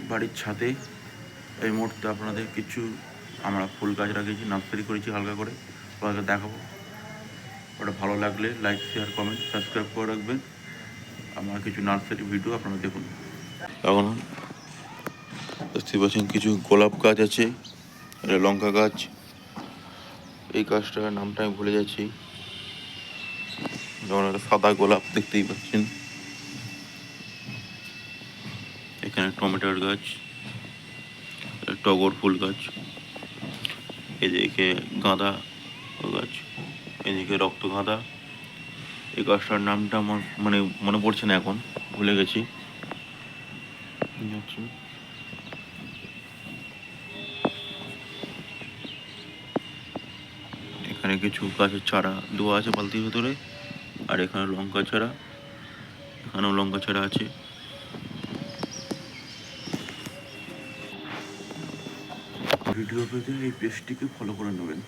বাড়ির ছাদে এই মুহূর্তে আপনাদের কিছু আমরা ফুল গাছ লাগিয়েছি, নার্সারি করেছি হালকা করে, আপনাদের দেখাবো। ওটা ভালো লাগলে লাইক, শেয়ার, কমেন্ট, সাবস্ক্রাইব করে রাখবেন। আমার কিছু নার্সারি ভিডিও আপনারা দেখুন। এখন দেখতে পাচ্ছেন কিছু গোলাপ গাছ আছে, এটা লঙ্কা গাছ। এই গাছটার নামটা আমি ভুলে যাচ্ছি। যেমন একটা সাদা গোলাপ দেখতেই পাচ্ছেন। এখানে টমেটোর গাছ, টগর ফুল গাছ, এদিকে গাঁদা গাছ, এদিকে রক্ত গাঁদা। এই গাছটার নামটা আমার মনে পড়ছে না, এখন ভুলে গেছি। এখানে কিছু গাছের চারা দেওয়া আছে বালতির ভেতরে, আর এখানে লঙ্কা চারা, এখানেও লঙ্কা চারা আছে। ভিডিও পেতে এই পেজটিকে ফলো করে নেবেন।